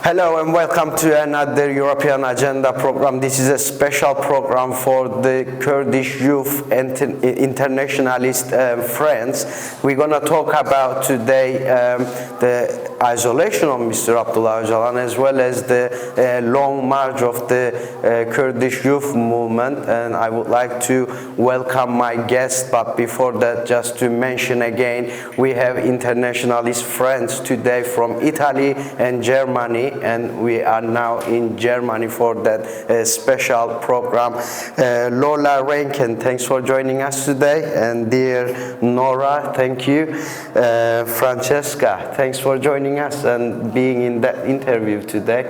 Hello and welcome to another European Agenda program. This is a special program for the Kurdish youth and internationalist friends. We're going to talk about today the isolation of Mr. Abdullah Ocalan as well as the long march of the Kurdish youth movement. And I would like to welcome my guest, but before that, just to mention again, we have internationalist friends today from Italy and Germany, and we are now in Germany for that special program. Lola, Reineken, thanks for joining us today, and dear Nora, thank you. Francesca, thanks for joining us and being in that interview today.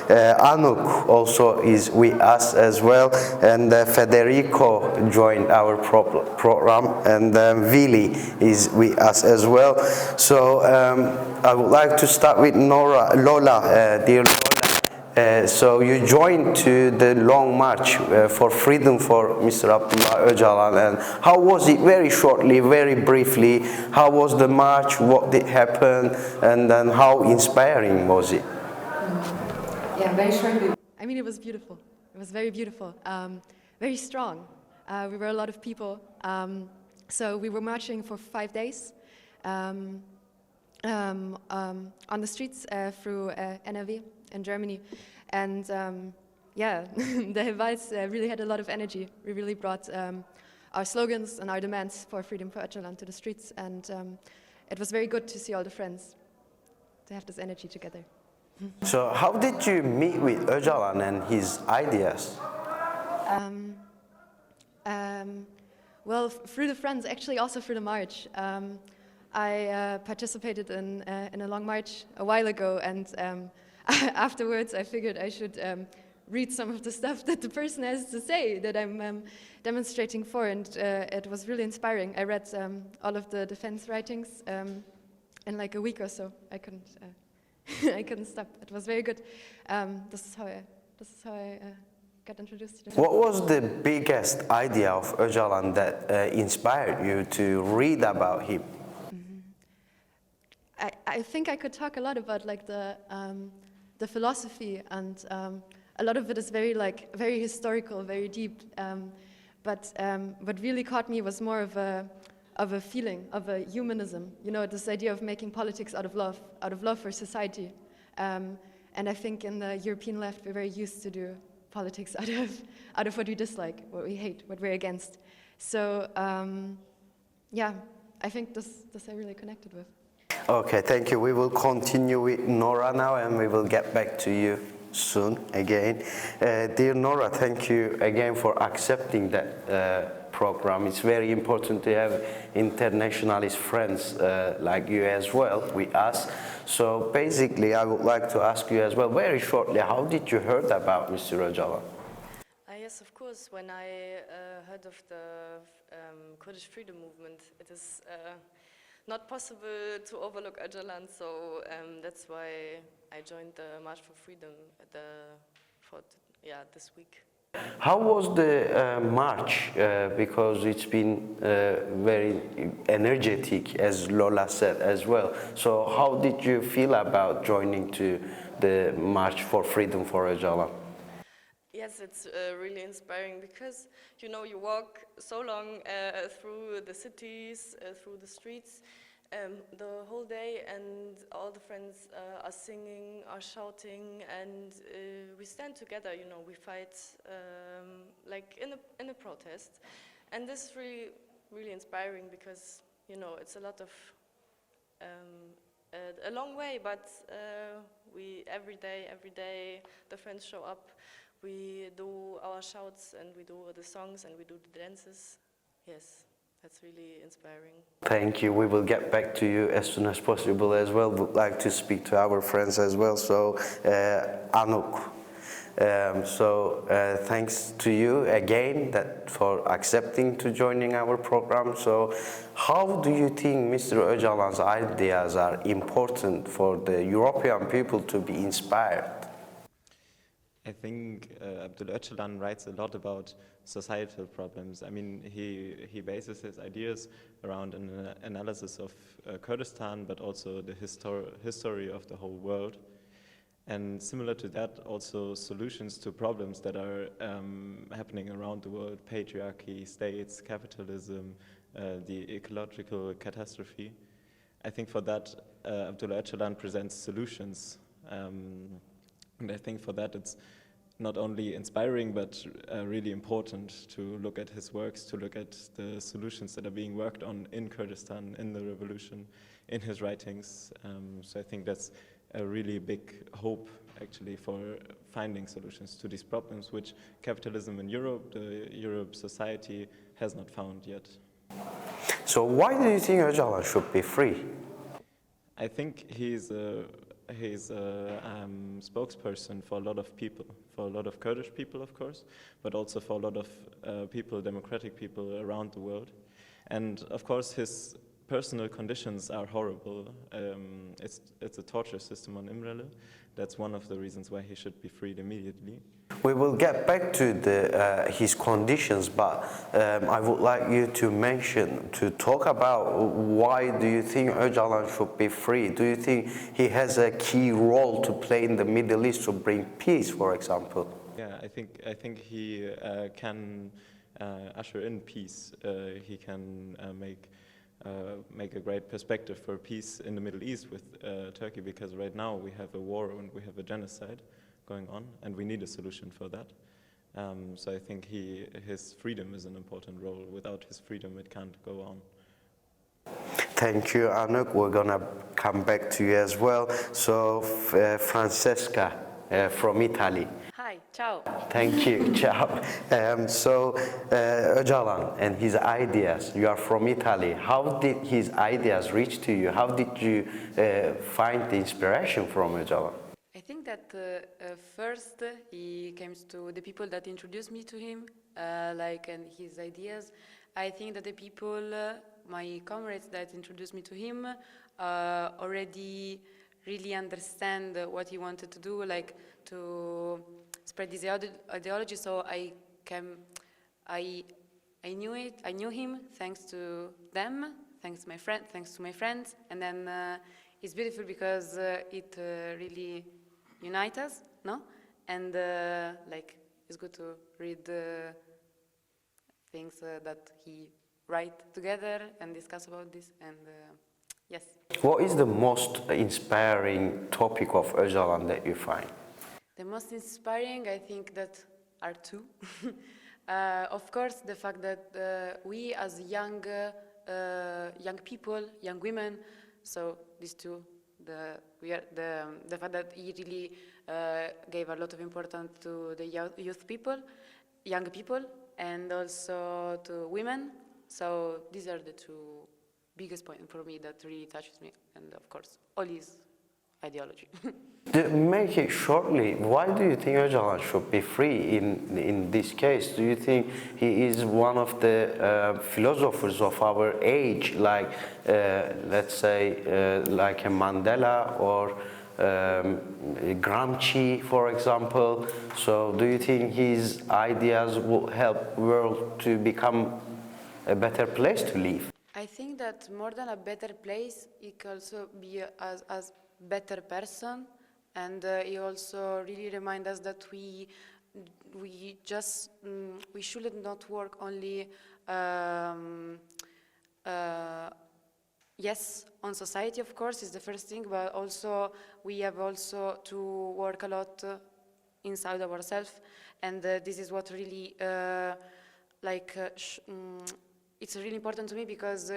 Anuk also is with us as well, and Federico joined our program, and Willy is with us as well. So I would like to start with Lola, dear Lola. So you joined to the long march for freedom for Mr. Abdullah Öcalan, and how was it, very shortly, very briefly, how was the march, what did happen, and then how inspiring was it? Yeah, very shortly. I mean, it was beautiful. It was very beautiful, very strong. We were a lot of people, so we were marching for 5 days. On the streets through NRW in Germany, and yeah, the Hewals really had a lot of energy. We really brought our slogans and our demands for freedom for Öcalan to the streets, and it was very good to see all the friends to have this energy together. So how did you meet with Öcalan and his ideas? Well, through the friends, actually also through the march. I participated in a long march a while ago, and afterwards I figured I should read some of the stuff that the person has to say that I'm demonstrating for, and it was really inspiring. I read all of the defense writings in like a week or so. I couldn't stop. It was very good. This is how I got introduced to the What was the biggest idea of Öcalan that inspired you to read about him? I think I could talk a lot about like the philosophy, and a lot of it is very historical, very deep. But what really caught me was more of a feeling, of a humanism. You know, this idea of making politics out of love for society. And I think in the European left we're very used to do politics out of what we dislike, what we hate, what we're against. So yeah, I think this I really connected with. Okay, thank you. We will continue with Nora now, and we will get back to you soon again. Dear Nora, thank you again for accepting that program. It's very important to have internationalist friends like you as well with us. So basically, I would like to ask you as well, very shortly, how did you heard about Mr. Öcalan? Yes, of course. When I heard of the Kurdish freedom movement, it is not possible to overlook Öcalan, so that's why I joined the March for Freedom this week. How was the march? Because it's been very energetic, as Lola said as well. So how did you feel about joining to the March for Freedom for Öcalan? Yes, it's really inspiring because, you know, you walk so long through the cities, through the streets, the whole day, and all the friends are singing, are shouting, and we stand together, you know, we fight like in a protest. And this is really, really inspiring because, you know, it's a lot of, a long way, but we every day the friends show up. We do our shouts, and we do the songs, and we do the dances. Yes, that's really inspiring. Thank you. We will get back to you as soon as possible as well. Would like to speak to our friends as well. So, Anuk. Thanks to you again for accepting to joining our program. So, how do you think Mr. Öcalan's ideas are important for the European people to be inspired? I think Abdullah Öcalan writes a lot about societal problems. I mean, he bases his ideas around an analysis of Kurdistan, but also the history of the whole world. And similar to that, also solutions to problems that are happening around the world: patriarchy, states, capitalism, the ecological catastrophe. I think for that, Abdullah Öcalan presents solutions. And I think for that it's not only inspiring, but really important to look at his works, to look at the solutions that are being worked on in Kurdistan, in the revolution, in his writings. So I think that's a really big hope, actually, for finding solutions to these problems, which capitalism in Europe, the Europe society, has not found yet. So why do you think Öcalan should be free? I think he's a spokesperson for a lot of people, for a lot of Kurdish people, of course, but also for a lot of people, democratic people around the world. And of course, his personal conditions are horrible. It's a torture system on Imrele. That's one of the reasons why he should be freed immediately. We will get back to his conditions, but I would like you to talk about why do you think Öcalan should be free? Do you think he has a key role to play in the Middle East to bring peace, for example? Yeah, I think he can usher in peace. He can make a great perspective for peace in the Middle East with Turkey, because right now we have a war and we have a genocide going on, and we need a solution for that. So I think his freedom is an important role. Without his freedom, it can't go on. Thank you, Anuk. We're gonna come back to you as well. So, Francesca from Italy. Hi, ciao. Thank you, ciao. Öcalan and his ideas. You are from Italy. How did his ideas reach to you? How did you find the inspiration from Öcalan? I think that first he came to the people that introduced me to him, and his ideas. I think that the people, my comrades that introduced me to him, already really understand what he wanted to do, like to spread this ideology. So I knew it. I knew him thanks to them, thanks to my friends, and then it's beautiful because it really unites us, no? And it's good to read things that he write together and discuss about this. And yes. What is the most inspiring topic of Öcalan that you find? The most inspiring, I think, that are two. Of course, the fact that we as young people, young women, so these two, the fact that he really gave a lot of importance to the young people, and also to women. So these are the two biggest points for me that really touches me, and of course, all his ideology. To make it shortly, why do you think Öcalan should be free in this case? Do you think he is one of the philosophers of our age, like let's say like a Mandela or Gramsci, for example? So do you think his ideas will help the world to become a better place to live? I think that more than a better place, it can also be as better person, and he also really reminds us that we should not work only yes, on society, of course, is the first thing, but also we have also to work a lot inside of ourselves, and this is what really it's really important to me, because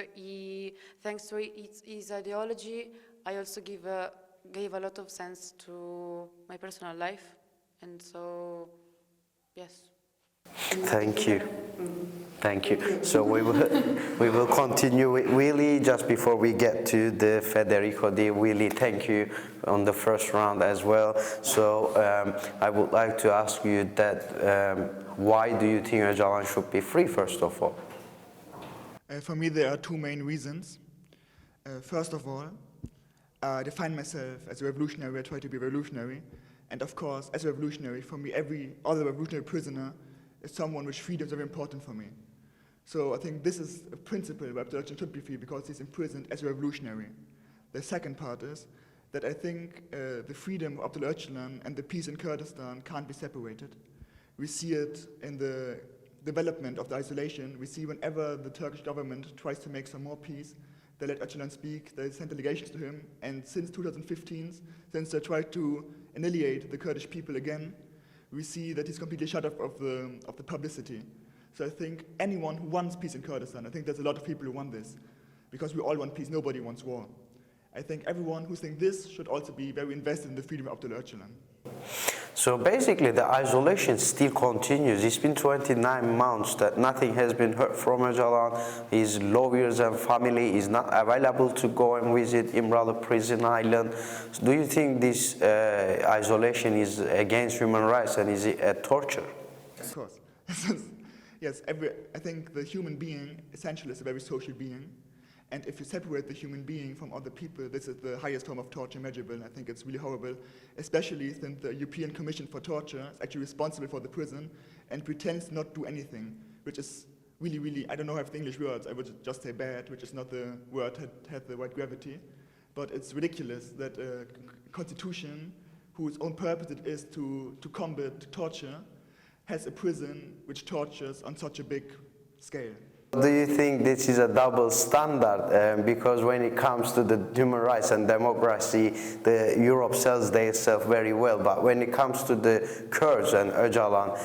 thanks to his ideology, I also gave a lot of sense to my personal life, and so yes. Thank you. Thank you. So we will continue with Willy just before we get to the Federico. Dear Willy, thank you on the first round as well. So I would like to ask you that why do you think Öcalan should be free, first of all? For me, there are two main reasons. First of all, I define myself as a revolutionary. I try to be revolutionary. And of course, as a revolutionary, for me, every other revolutionary prisoner is someone which freedom is very important for me. So I think this is a principle where Abdullah should be free, because he's imprisoned as a revolutionary. The second part is that I think the freedom of Abdullah Öcalan and the peace in Kurdistan can't be separated. We see it in the development of the isolation. We see whenever the Turkish government tries to make some more peace, they let Öcalan speak, they send delegations to him, and since 2015, since they tried to annihilate the Kurdish people again, we see that he's completely shut off of the publicity. So I think anyone who wants peace in Kurdistan, I think there's a lot of people who want this, because we all want peace, nobody wants war. I think everyone who thinks this should also be very invested in the freedom of Abdullah Öcalan. So basically the isolation still continues. It's been 29 months that nothing has been heard from Öcalan. His lawyers and family is not available to go and visit Imralı prison island. So do you think this isolation is against human rights and is it a torture? Of course. Yes, I think the human being essentially is a very social being. And if you separate the human being from other people, this is the highest form of torture imaginable. I think it's really horrible, especially since the European Commission for Torture is actually responsible for the prison and pretends not to do anything, which is really, really, I don't know how to have the English words, I would just say bad, which is not the word that had the right gravity. But it's ridiculous that a constitution whose own purpose it is to combat torture has a prison which tortures on such a big scale. Do you think this is a double standard? Because when it comes to the human rights and democracy, Europe sells themselves very well. But when it comes to the Kurds and Öcalan,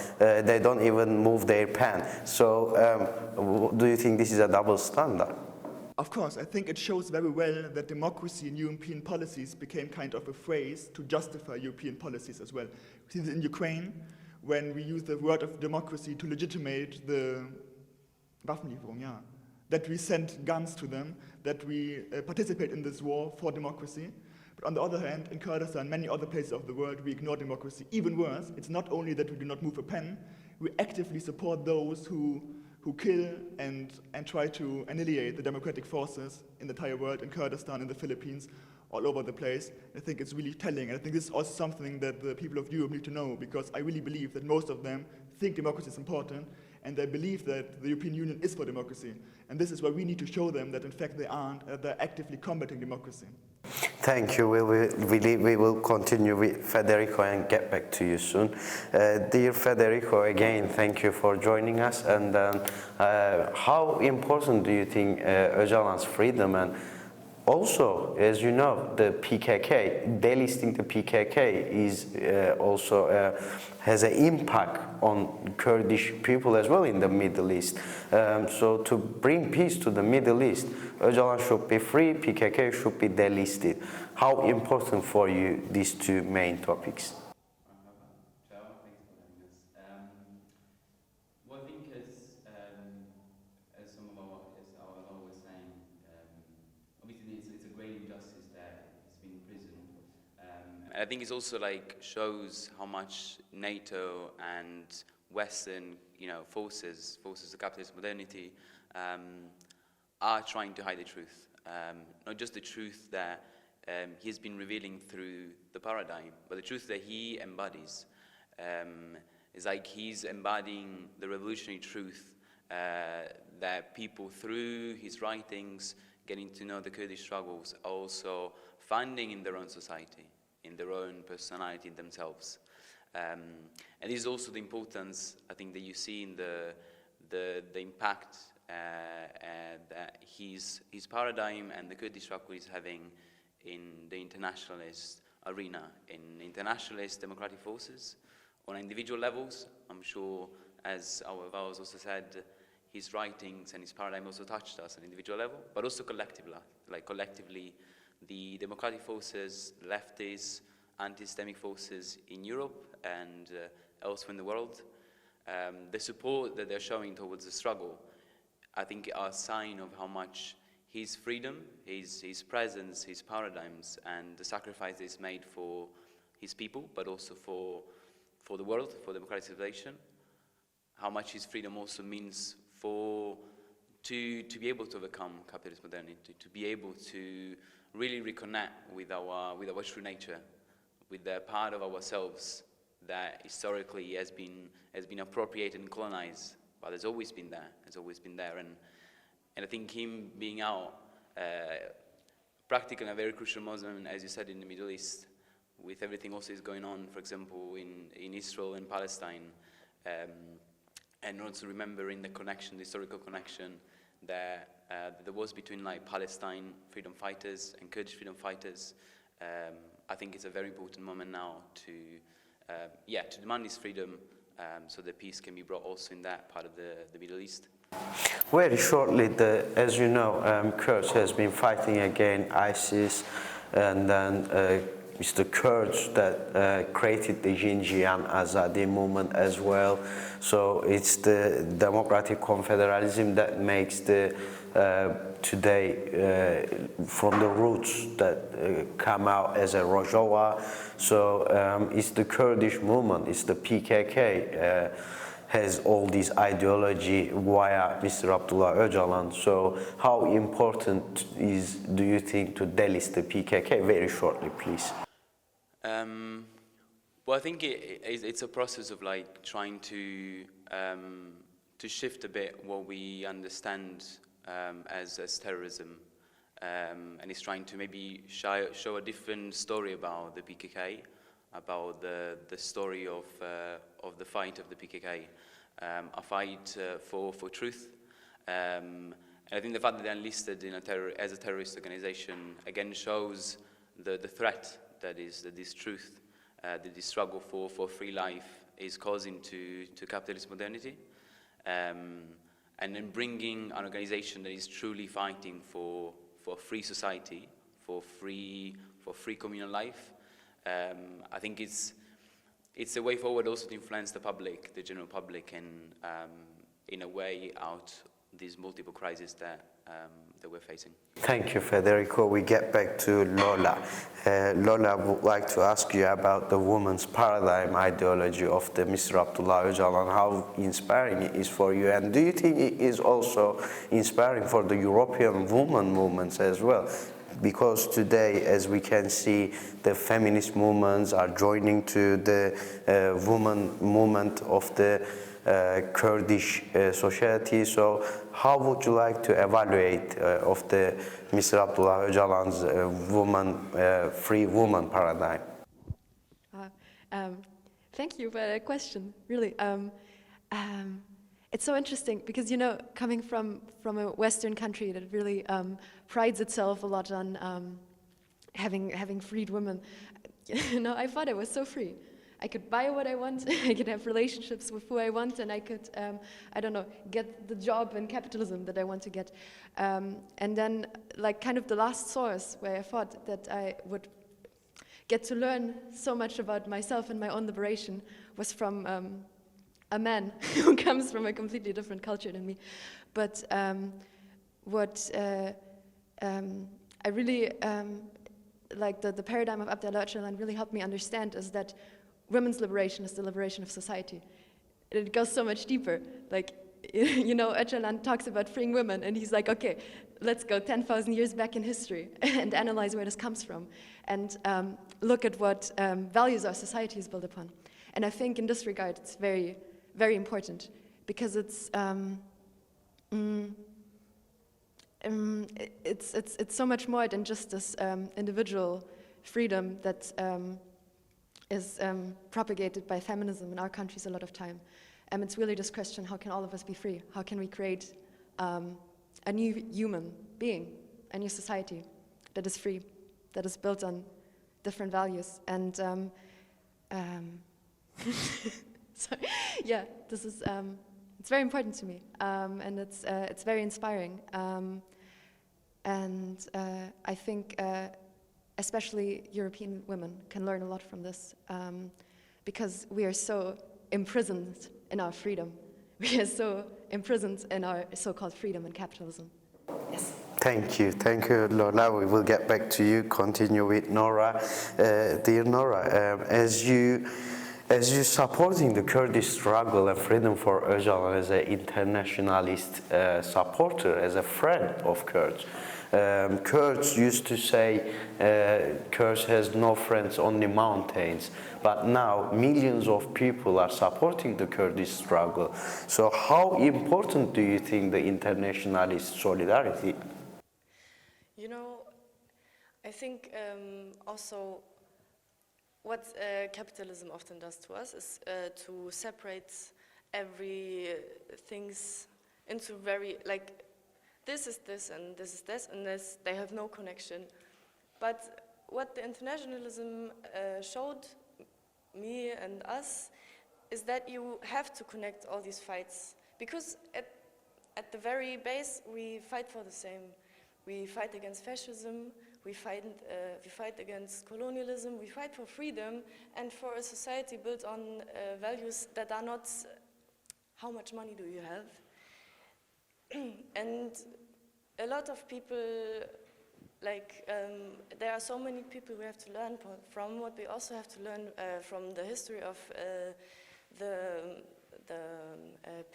they don't even move their pen. So do you think this is a double standard? Of course, I think it shows very well that democracy in European policies became kind of a phrase to justify European policies as well. Since in Ukraine, when we use the word of democracy to legitimate the Waffenlieferung, yeah. That we send guns to them, that we participate in this war for democracy. But on the other hand, in Kurdistan and many other places of the world, we ignore democracy. Even worse, it's not only that we do not move a pen, we actively support those who kill and try to annihilate the democratic forces in the entire world, in Kurdistan, in the Philippines, all over the place. I think it's really telling, and I think this is also something that the people of Europe need to know, because I really believe that most of them think democracy is important, and they believe that the European Union is for democracy. And this is why we need to show them that in fact they aren't, that they're actively combating democracy. Thank you, Willy. We will continue with Federico and get back to you soon. Dear Federico, again, thank you for joining us. And how important do you think Öcalan's freedom, and also, as you know, the PKK, delisting the PKK is also has an impact on Kurdish people as well in the Middle East. So to bring peace to the Middle East, Öcalan should be free, PKK should be delisted. How important for you these two main topics? I think it also shows how much NATO and Western, forces of capitalist modernity, are trying to hide the truth. Not just the truth that he's been revealing through the paradigm, but the truth that he embodies. It's like he's embodying the revolutionary truth that people, through his writings, getting to know the Kurdish struggles, are also finding in their own society, in their own personality, in themselves. And this is also the importance, I think, that you see in the impact that his paradigm and the Kurdish struggle is having in the internationalist arena, in internationalist democratic forces, on individual levels. I'm sure, as our vows also said, his writings and his paradigm also touched us at individual level, but also collectively, the democratic forces, leftists, anti-Islamic forces in Europe and elsewhere in the world, the support that they're showing towards the struggle, I think are a sign of how much his freedom, his presence, his paradigms, and the sacrifices made for his people, but also for the world, for democratic civilization, how much his freedom also means to be able to overcome capitalist modernity, to be able to really reconnect with our true nature, with the part of ourselves that historically has been appropriated and colonized, but has always been there, and I think him being out practical and a very crucial moment, as you said, in the Middle East, with everything also is going on, for example, in Israel and Palestine, and also remembering the connection, the historical connection that there was between like Palestine freedom fighters and Kurdish freedom fighters. I think it's a very important moment now to demand this freedom, so that peace can be brought also in that part of the Middle East. Very shortly, as you know, Kurds has been fighting against ISIS, and then it's the Kurds that created the Xinjiang Azadi movement as well. So it's the democratic confederalism that makes the today from the roots that come out as a Rojava. So it's the Kurdish movement, it's the PKK. Has all this ideology via Mr. Abdullah Öcalan. So how important do you think to delist the PKK? Very shortly, please. Well, I think it's a process of like trying to shift a bit what we understand as terrorism, and it's trying to maybe show a different story about the PKK, about the story of the fight of the PKK, a fight for truth. And I think the fact that they're enlisted as a terrorist organization again shows the threat that this truth, that this struggle for free life is causing to capitalist modernity. And then bringing an organization that is truly fighting for a free society, for free communal life. I think it's a way forward also to influence the public, the general public, and in a way out these multiple crises that we're facing. Thank you, Federico. We get back to Lola. Lola would like to ask you about the woman's paradigm ideology of the Mr. Abdullah Öcalan, how inspiring it is for you, and do you think it is also inspiring for the European women movements as well? Because today, as we can see, the feminist movements are joining to the women movement of the Kurdish society. So how would you like to evaluate of the Mr. Abdullah Öcalan's free woman paradigm? Thank you for that question, really. It's so interesting because, you know, coming from a Western country that really prides itself a lot on having freed women, you know, I thought I was so free. I could buy what I want, I could have relationships with who I want, and I could, I don't know, get the job in capitalism that I want to get. And then, like, kind of the last source where I thought that I would get to learn so much about myself and my own liberation was from a man who comes from a completely different culture than me. But what I really, like the paradigm of Abdullah Öcalan really helped me understand is that women's liberation is the liberation of society. It goes so much deeper. Like, you know, Öcalan talks about freeing women, and he's like, okay, let's go 10,000 years back in history and analyze where this comes from, and look at what values our society is built upon. And I think in this regard, it's very, very important, because it's so much more than just this individual freedom that is propagated by feminism in our countries a lot of time. It's really this question: how can all of us be free? How can we create a new human being, a new society that is free, that is built on different values? And sorry. Yeah, this is it's very important to me, and it's very inspiring. And I think especially European women can learn a lot from this, because we are so imprisoned in our freedom. We are so imprisoned in our so-called freedom and capitalism. Yes. Thank you, Lola. We will get back to you. Continue with Nora. Dear Nora, as you supporting the Kurdish struggle and freedom for Öcalan as an internationalist supporter, as a friend of Kurds, Kurds used to say Kurds has no friends, only mountains. But now millions of people are supporting the Kurdish struggle. So how important do you think the internationalist solidarity? You know, I think also what capitalism often does to us is to separate every things into very, like, this is this and this is this and this, they have no connection. But what the internationalism showed me and us is that you have to connect all these fights, because at the very base we fight for the same. We fight against fascism, we fight against colonialism, we fight for freedom and for a society built on values that are not how much money do you have. And a lot of people, like, there are so many people we have to learn from. What we also have to learn from the history of the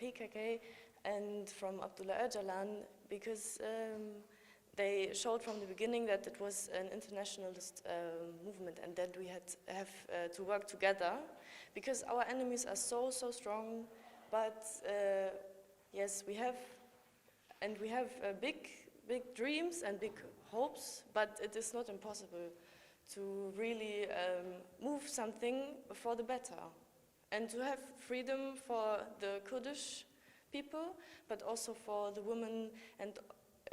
PKK and from Abdullah Öcalan, because they showed from the beginning that it was an internationalist movement and that we have to work together, because our enemies are so strong. But yes, we have big dreams and big hopes, but it is not impossible to really move something for the better and to have freedom for the Kurdish people, but also for the women and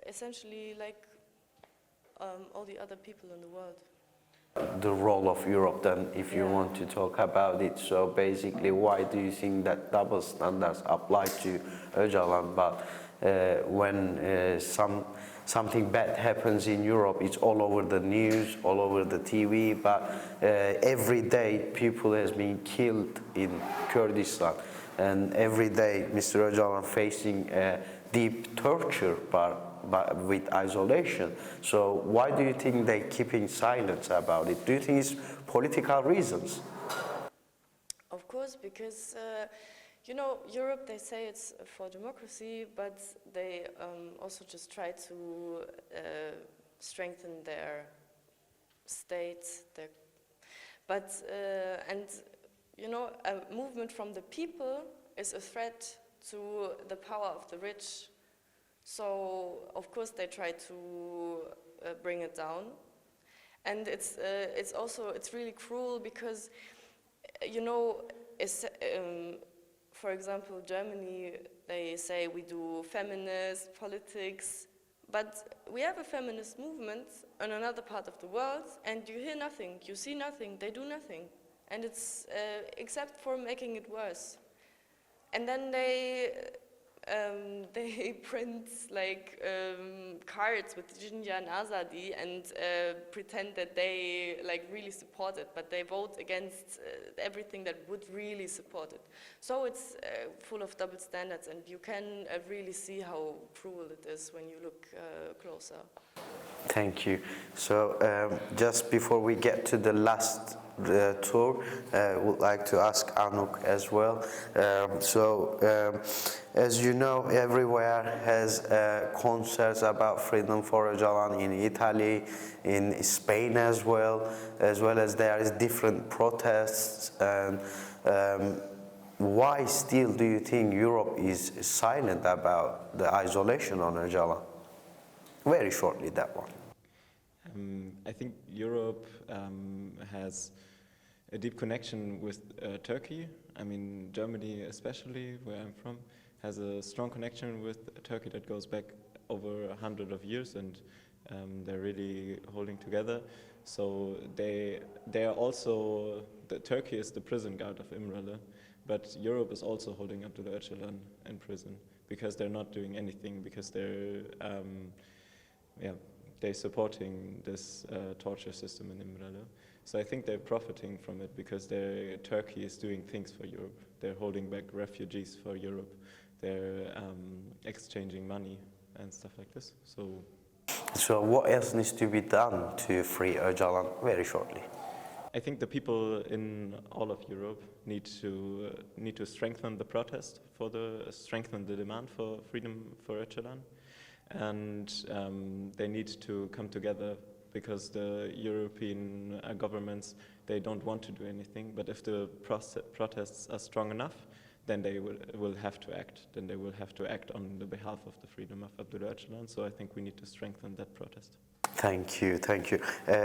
essentially like all the other people in the world. The role of Europe then, if you want to talk about it. So basically, why do you think that double standards apply to Öcalan, but when something bad happens in Europe, it's all over the news, all over the TV, but every day people has been killed in Kurdistan, and every day Mr. Öcalan facing deep torture but with isolation. So why do you think they're keeping silence about it? Do you think it's political reasons? Of course, because you know, Europe, they say it's for democracy, but they also just try to strengthen their state. And you know, a movement from the people is a threat to the power of the rich. So of course they try to bring it down, and it's really cruel because, you know, for example, Germany, they say we do feminist politics, but we have a feminist movement in another part of the world, and you hear nothing, you see nothing, they do nothing, and it's except for making it worse. And then they print like cards with Jinja and Azadi and pretend that they like really support it, but they vote against everything that would really support it. So it's full of double standards, and you can really see how cruel it is when you look closer. Thank you. So just before we get to the last tour, would like to ask Anuk as well. As you know, everywhere has concerts about freedom for Öcalan in Italy, in Spain as well as there is different protests. And why still do you think Europe is silent about the isolation on Öcalan? Very shortly, that one. I think Europe has a deep connection with Turkey. I mean, Germany especially, where I'm from, has a strong connection with Turkey that goes back over 100 of years, and they're really holding together. So they are also, Turkey is the prison guard of Imrele, but Europe is also holding up to the Öcalan in prison because they're not doing anything, because they're supporting this torture system in Imrele. So I think they're profiting from it because Turkey is doing things for Europe. They're holding back refugees for Europe. They're exchanging money and stuff like this. So what else needs to be done to free Öcalan? Very shortly. I think the people in all of Europe need to strengthen the protest, strengthen the demand for freedom for Öcalan. And they need to come together because the European governments, they don't want to do anything. But if the protests are strong enough, then they will have to act. Then they will have to act on the behalf of the freedom of Abdullah Öcalan. So I think we need to strengthen that protest. Thank you, thank you.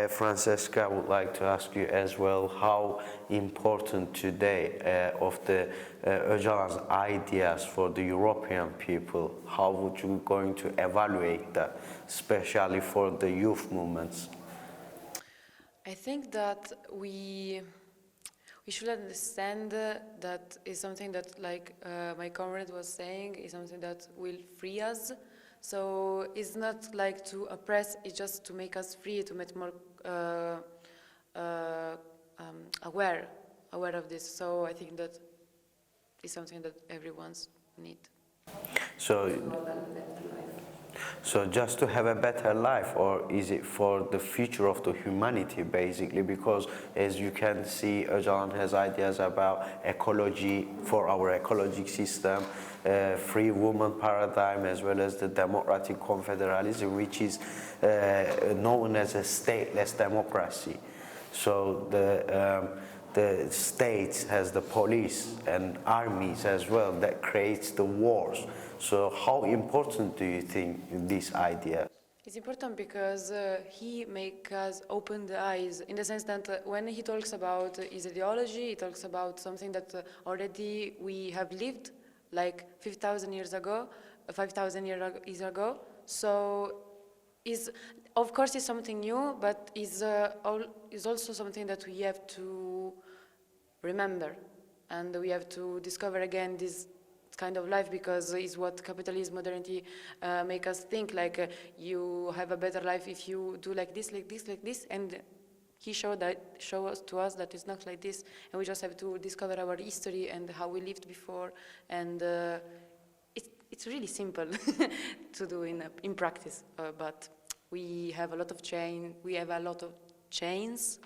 Francesca, I would like to ask you as well, how important today of the Öcalan's ideas for the European people, how would you going to evaluate that, especially for the youth movements? I think that we should understand that is something that, like my comrade was saying, is something that will free us. So it's not like to oppress, it's just to make us free, to make more aware of this. So I think that is something that everyone's need. So just to have a better life, or is it for the future of the humanity, basically? Because as you can see, Öcalan has ideas about ecology, for our ecologic system, free woman paradigm, as well as the democratic confederalism, which is known as a stateless democracy. So the states has the police and armies as well that creates the wars. So how important do you think this idea? It's important because he makes us open the eyes, in the sense that when he talks about his ideology, he talks about something that already we have lived, like 5,000 years ago. So of course it's something new, but is also something that we have to remember, and we have to discover again this kind of life, because it's what capitalism, modernity make us think, like you have a better life if you do like this, and he showed to us that it's not like this, and we just have to discover our history and how we lived before, and it's really simple to do in practice, but we have a lot of chains,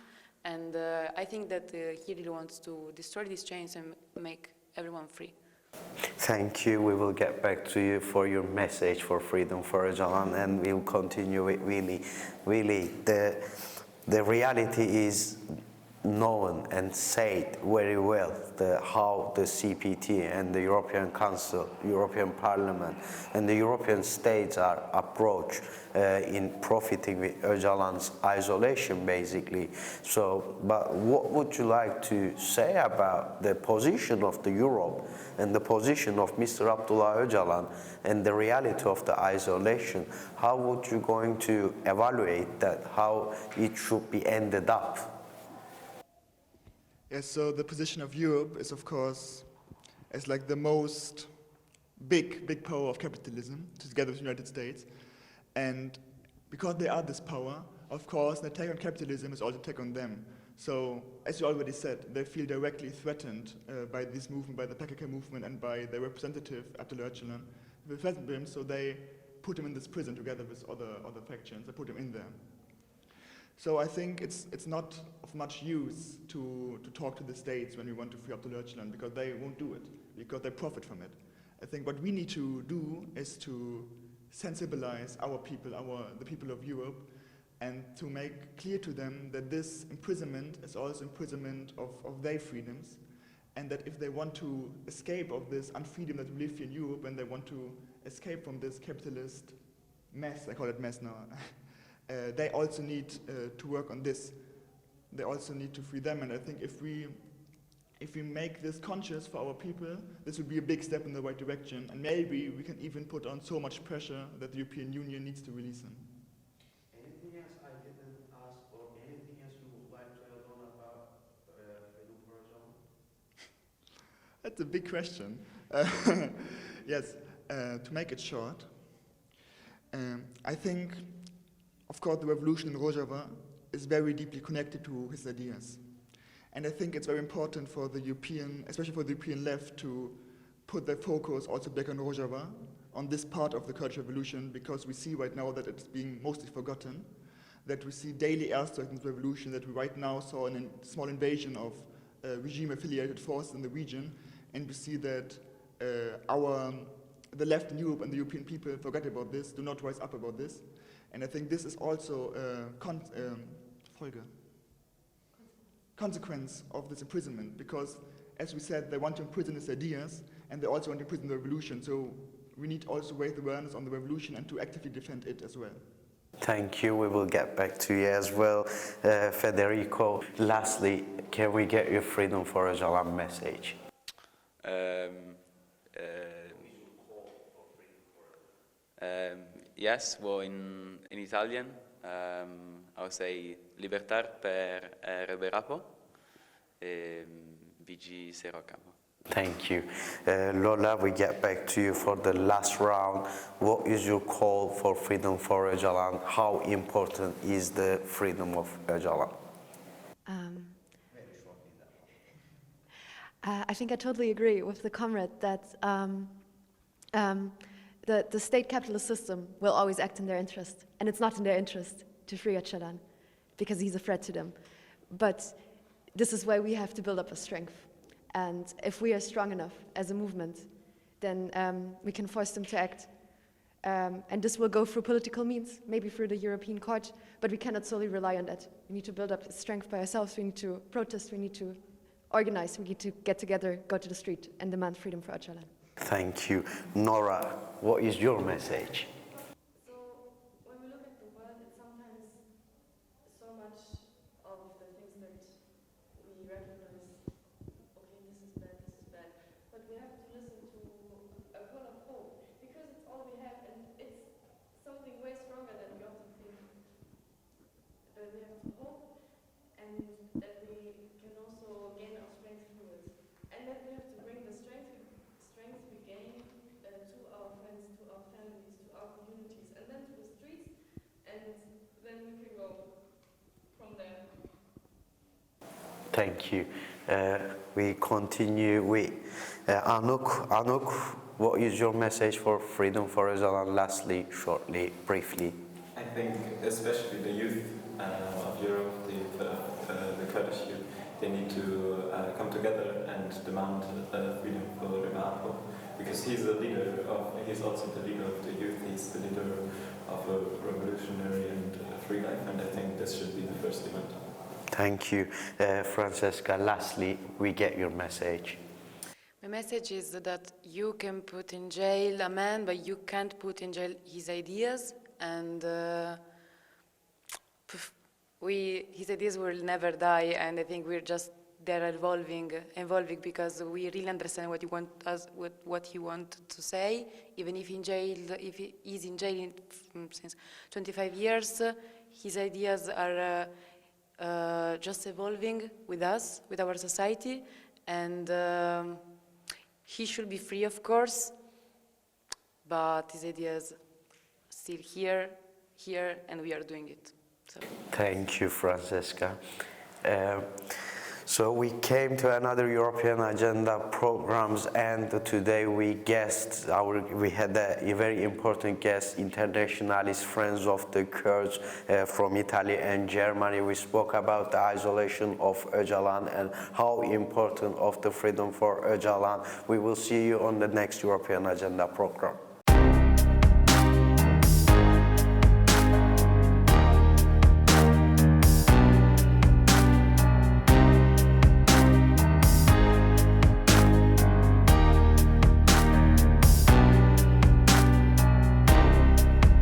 and I think that he really wants to destroy these chains and make everyone free. Thank you. We will get back to you for your message for freedom for Öcalan, and we'll continue with Willy. Willy, the reality is known and said very well, how the CPT and the European Council, European Parliament, and the European states are approached in profiting with Öcalan's isolation, basically. So, but what would you like to say about the position of the Europe and the position of Mr. Abdullah Öcalan and the reality of the isolation? How would you going to evaluate that, how it should be ended up? Yes, so the position of Europe is, of course, as like the most big power of capitalism, together with the United States. And because they are this power, of course, an attack on capitalism is also an attack on them. So, as you already said, they feel directly threatened by this movement, by the PKK movement, and by their representative, Abdullah Öcalan. They threatened him, so they put him in this prison together with other factions. They put him in there. So I think it's not of much use to talk to the states when we want to free Abdullah Öcalan, because they won't do it, because they profit from it. I think what we need to do is to sensibilize our people, the people of Europe, and to make clear to them that this imprisonment is also imprisonment of their freedoms, and that if they want to escape of this unfreedom that we live in Europe, and they want to escape from this capitalist mess, I call it mess now, they also need to work on this. They also need to free them, and I think if we make this conscious for our people, this will be a big step in the right direction, and maybe we can even put on so much pressure that the European Union needs to release them. Anything else I didn't ask, or anything else you would like to add on about freedom for Öcalan? That's a big question. Yes, to make it short, I think, of course, the revolution in Rojava is very deeply connected to his ideas. And I think it's very important for the European, especially for the European left, to put their focus also back on Rojava, on this part of the Kurdish revolution, because we see right now that it's being mostly forgotten, that we see daily airstrikes in the revolution, that we right now saw a small invasion of regime-affiliated forces in the region, and we see that the left in Europe and the European people forget about this, do not rise up about this. And I think this is also a consequence of this imprisonment, because, as we said, they want to imprison his ideas, and they also want to imprison the revolution. So we need also raise awareness on the revolution and to actively defend it as well. Thank you. We will get back to you as well. Federico, lastly, can we get your Freedom for Öcalan message? Yes, well, in Italian, I would say libertà per Reberapo, Vigi Serocamo. Thank you. Lola, we get back to you for the last round. What is your call for Freedom for Öcalan? How important is the freedom of Öcalan? I think I totally agree with the comrade that the state capitalist system will always act in their interest, and it's not in their interest to free Öcalan because he's a threat to them. But this is why we have to build up a strength. And if we are strong enough as a movement, then we can force them to act. And this will go through political means, maybe through the European Court, but we cannot solely rely on that. We need to build up strength by ourselves. We need to protest. We need to organize. We need to get together, go to the street, and demand freedom for Öcalan. Thank you. Nora, what is your message? So when we look at the world, it's sometimes so much of the things that we recognize, okay, this is bad, but we have to listen to a call of hope, because it's all we have, and it's something way stronger than we often think. That we have to hope, and that we can also gain our strength through it. And that we have to bring the strength we gain to our friends, to our families, to our communities, and then to the streets, and then we can go from there. Thank you. We continue with Anuk. Anuk, what is your message for Freedom for Öcalan? Lastly, shortly, briefly. I think especially the youth of Europe, the Kurdish youth, they need to come together and demand freedom for Reberapo, because he's also the leader of the youth, he's the leader of a revolutionary and free life, and I think this should be the first event. Thank you. Francesca, lastly, we get your message. My message is that you can put in jail a man, but you can't put in jail his ideas, and his ideas will never die, and I think they're evolving because we really understand what he wanted to say. Even if if he is in jail since 25 years, his ideas are just evolving with us, with our society, and he should be free, of course, but his ideas still here, and we are doing it. So. Thank you, Francesca. So we came to another European Agenda programs, and today we had a very important guest, Internationalist Friends of the Kurds from Italy and Germany. We spoke about the isolation of Öcalan and how important of the freedom for Öcalan. We will see you on the next European Agenda program.